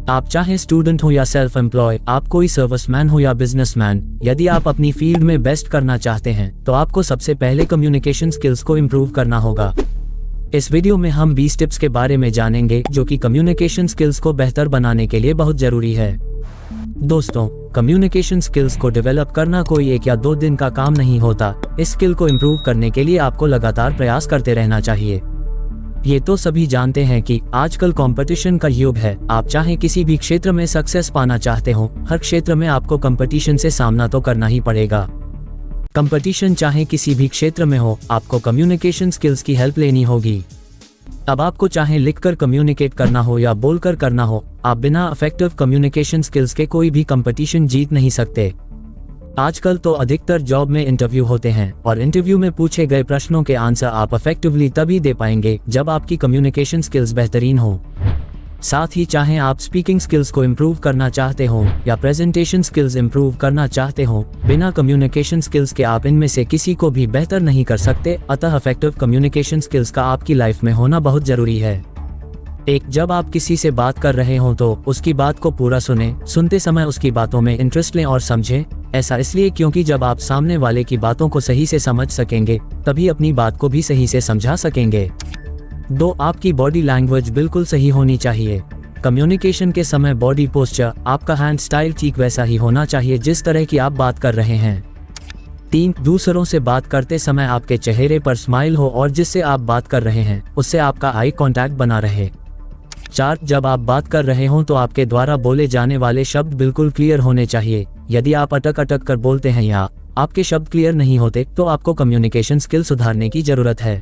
आप चाहे स्टूडेंट हो या सेल्फ एम्प्लॉय, आप कोई सर्विसमैन हो या बिजनेसमैन, यदि आप अपनी फील्ड में बेस्ट करना चाहते हैं तो आपको सबसे पहले कम्युनिकेशन स्किल्स को इम्प्रूव करना होगा। इस वीडियो में हम 20 टिप्स के बारे में जानेंगे जो कि कम्युनिकेशन स्किल्स को बेहतर बनाने के लिए बहुत जरूरी है। दोस्तों, कम्युनिकेशन स्किल्स को डेवलप करना कोई 1 या 2 दिन का काम नहीं होता। इस स्किल को इम्प्रूव करने के लिए आपको लगातार प्रयास करते रहना चाहिए। ये तो सभी जानते हैं कि आजकल कंपटीशन का युग है। आप चाहे किसी भी क्षेत्र में सक्सेस पाना चाहते हो, हर क्षेत्र में आपको कंपटीशन से सामना तो करना ही पड़ेगा। कंपटीशन चाहे किसी भी क्षेत्र में हो, आपको कम्युनिकेशन स्किल्स की हेल्प लेनी होगी। अब आपको चाहे लिखकर कम्युनिकेट करना हो या बोलकर करना हो, आप बिना इफेक्टिव कम्युनिकेशन स्किल्स के कोई भी कंपटीशन जीत नहीं सकते। आजकल तो अधिकतर जॉब में इंटरव्यू होते हैं और इंटरव्यू में पूछे गए प्रश्नों के आंसर आप इफेक्टिवली तभी दे पाएंगे जब आपकी कम्युनिकेशन स्किल्स बेहतरीन हो। साथ ही चाहे आप स्पीकिंग स्किल्स को इम्प्रूव करना चाहते हो या प्रेजेंटेशन स्किल्स इम्प्रूव करना चाहते हो, बिना कम्युनिकेशन स्किल्स के आप इनमें से किसी को भी बेहतर नहीं कर सकते। अतः इफेक्टिव कम्युनिकेशन स्किल्स का आपकी लाइफ में होना बहुत जरूरी है। जब आप किसी से बात कर रहे हो तो उसकी बात को पूरा सुनते समय उसकी बातों में इंटरेस्ट लें और समझें। ऐसा इसलिए क्योंकि जब आप सामने वाले की बातों को सही से समझ सकेंगे तभी अपनी बात को भी सही से समझा सकेंगे। 2, आपकी बॉडी लैंग्वेज बिल्कुल सही होनी चाहिए। कम्युनिकेशन के समय बॉडी पोस्चर, आपका हैंड स्टाइल ठीक वैसा ही होना चाहिए जिस तरह की आप बात कर रहे हैं। 3, दूसरों से बात करते समय आपके चेहरे पर स्माइल हो और जिससे आप बात कर रहे हैं उससे आपका आई कांटेक्ट बना रहे। 4, जब आप बात कर रहे हो तो आपके द्वारा बोले जाने वाले शब्द बिल्कुल क्लियर होने चाहिए। यदि आप अटक कर बोलते हैं या आपके शब्द क्लियर नहीं होते तो आपको कम्युनिकेशन स्किल सुधारने की जरूरत है।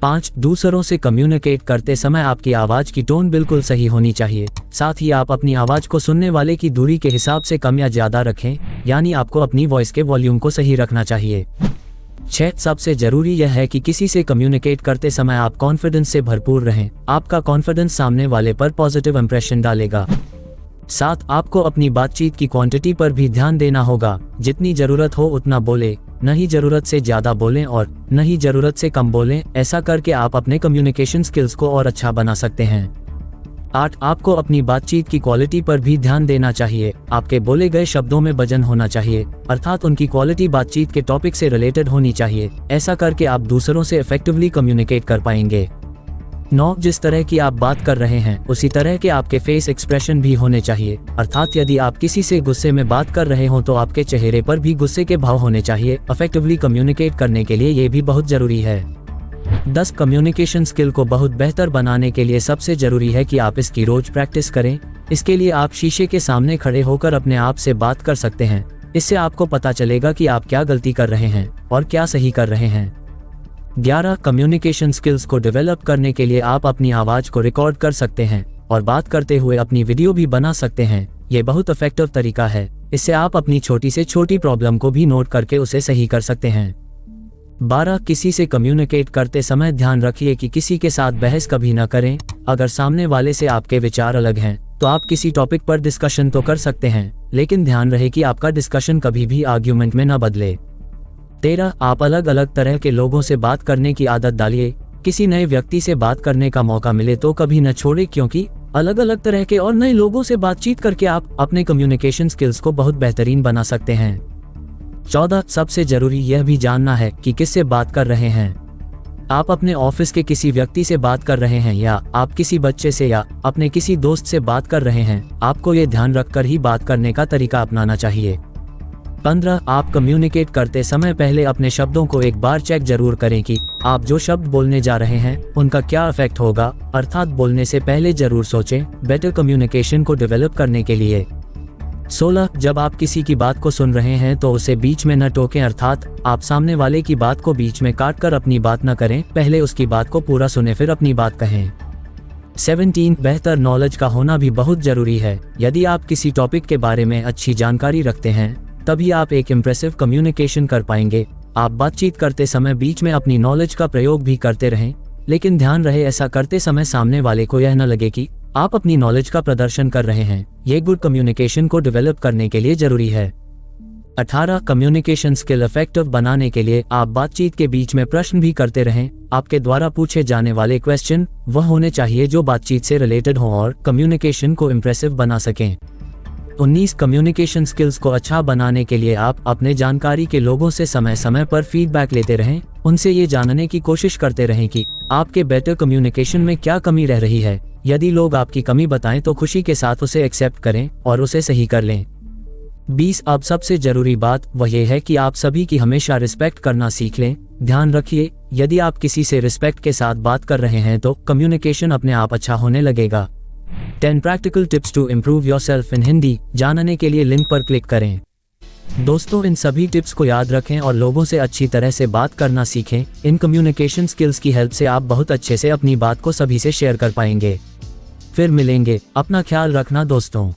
5, दूसरों से कम्युनिकेट करते समय आपकी आवाज की टोन बिल्कुल सही होनी चाहिए। साथ ही आप अपनी आवाज को सुनने वाले की दूरी के हिसाब से कम या ज्यादा रखें, यानी आपको अपनी वॉइस के वॉल्यूम को सही रखना चाहिए। 6, सबसे जरूरी यह है कि किसी से कम्युनिकेट करते समय आप कॉन्फिडेंस से भरपूर रहें। आपका कॉन्फिडेंस सामने वाले पर पॉजिटिव इंप्रेशन डालेगा। 7, आपको अपनी बातचीत की क्वांटिटी पर भी ध्यान देना होगा। जितनी जरूरत हो उतना बोले, न ही जरूरत से ज्यादा बोलें और न ही जरूरत से कम बोलें। ऐसा करके आप अपने कम्युनिकेशन स्किल्स को और अच्छा बना सकते हैं। 8, आपको अपनी बातचीत की क्वालिटी पर भी ध्यान देना चाहिए। आपके बोले गए शब्दों में वजन होना चाहिए, अर्थात उनकी क्वालिटी बातचीत के टॉपिक से रिलेटेड होनी चाहिए। ऐसा करके आप दूसरों से इफेक्टिवली कम्युनिकेट कर पाएंगे। 9, जिस तरह की आप बात कर रहे हैं उसी तरह के आपके फेस एक्सप्रेशन भी होने चाहिए, अर्थात यदि आप किसी से गुस्से में बात कर रहे हो तो आपके चेहरे पर भी गुस्से के भाव होने चाहिए। इफेक्टिवली कम्युनिकेट करने के लिए ये भी बहुत जरूरी है। 10, कम्युनिकेशन स्किल को बहुत बेहतर बनाने के लिए सबसे जरूरी है कि आप इसकी रोज प्रैक्टिस करें। इसके लिए आप शीशे के सामने खड़े होकर अपने आप से बात कर सकते हैं। इससे आपको पता चलेगा कि आप क्या गलती कर रहे हैं और क्या सही कर रहे हैं। 11, कम्युनिकेशन स्किल्स को डेवलप करने के लिए आप अपनी आवाज को रिकॉर्ड कर सकते हैं और बात करते हुए अपनी वीडियो भी बना सकते हैं। ये बहुत इफेक्टिव तरीका है। इससे आप अपनी छोटी से छोटी प्रॉब्लम को भी नोट करके उसे सही कर सकते हैं। 12, किसी से कम्युनिकेट करते समय ध्यान रखिए कि किसी के साथ बहस कभी न करें। अगर सामने वाले से आपके विचार अलग हैं तो आप किसी टॉपिक पर डिस्कशन तो कर सकते हैं, लेकिन ध्यान रहे कि आपका डिस्कशन कभी भी आर्ग्यूमेंट में न बदले। 13, आप अलग अलग तरह के लोगों से बात करने की आदत डालिए। किसी नए व्यक्ति से बात करने का मौका मिले तो कभी न छोड़े, क्योंकि अलग अलग तरह के और नए लोगों से बातचीत करके आप अपने कम्युनिकेशन स्किल्स को बहुत बेहतरीन बना सकते हैं। 14, सबसे जरूरी यह भी जानना है कि किससे बात कर रहे हैं। आप अपने ऑफिस के किसी व्यक्ति से बात कर रहे हैं या आप किसी बच्चे से या अपने किसी दोस्त से बात कर रहे हैं, आपको ये ध्यान रखकर ही बात करने का तरीका अपनाना चाहिए। 15, आप कम्युनिकेट करते समय पहले अपने शब्दों को एक बार चेक जरूर करें कि आप जो शब्द बोलने जा रहे हैं उनका क्या इफेक्ट होगा, अर्थात बोलने से पहले जरूर सोचें बेटर कम्युनिकेशन को डेवलप करने के लिए। 16, जब आप किसी की बात को सुन रहे हैं तो उसे बीच में न टोकें, अर्थात आप सामने वाले की बात को बीच में काट कर अपनी बात न करें। पहले उसकी बात को पूरा सुने फिर अपनी बात कहें। 17, बेहतर नॉलेज का होना भी बहुत जरूरी है। यदि आप किसी टॉपिक के बारे में अच्छी जानकारी रखते हैं तभी आप एक इम्प्रेसिव कम्युनिकेशन कर पाएंगे। आप बातचीत करते समय बीच में अपनी नॉलेज का प्रयोग भी करते रहें, लेकिन ध्यान रहे ऐसा करते समय सामने वाले को यह न लगे कि आप अपनी नॉलेज का प्रदर्शन कर रहे हैं। ये गुड कम्युनिकेशन को डेवलप करने के लिए जरूरी है। 18 कम्युनिकेशन स्किल इफेक्टिव बनाने के लिए आप बातचीत के बीच में प्रश्न भी करते रहें। आपके द्वारा पूछे जाने वाले क्वेश्चन वह होने चाहिए जो बातचीत से रिलेटेड हो और कम्युनिकेशन को इम्प्रेसिव बना सकें। 19 कम्युनिकेशन स्किल्स को अच्छा बनाने के लिए आप अपने जानकारी के लोगों से समय समय पर फीडबैक लेते रहें। उनसे ये जानने की कोशिश करते रहें कि आपके बेटर कम्युनिकेशन में क्या कमी रह रही है। यदि लोग आपकी कमी बताएं तो खुशी के साथ उसे एक्सेप्ट करें और उसे सही कर लें। 20 अब सबसे जरूरी बात वह ये है कि आप सभी की हमेशा रिस्पेक्ट करना सीख लें। ध्यान रखिए, यदि आप किसी से रिस्पेक्ट के साथ बात कर रहे हैं तो कम्युनिकेशन अपने आप अच्छा होने लगेगा। 10 practical tips to improve yourself in Hindi जानने के लिए लिंक पर क्लिक करें। दोस्तों, इन सभी टिप्स को याद रखें और लोगों से अच्छी तरह से बात करना सीखें। इन कम्युनिकेशन स्किल्स की हेल्प से आप बहुत अच्छे से अपनी बात को सभी से शेयर कर पाएंगे। फिर मिलेंगे, अपना ख्याल रखना दोस्तों।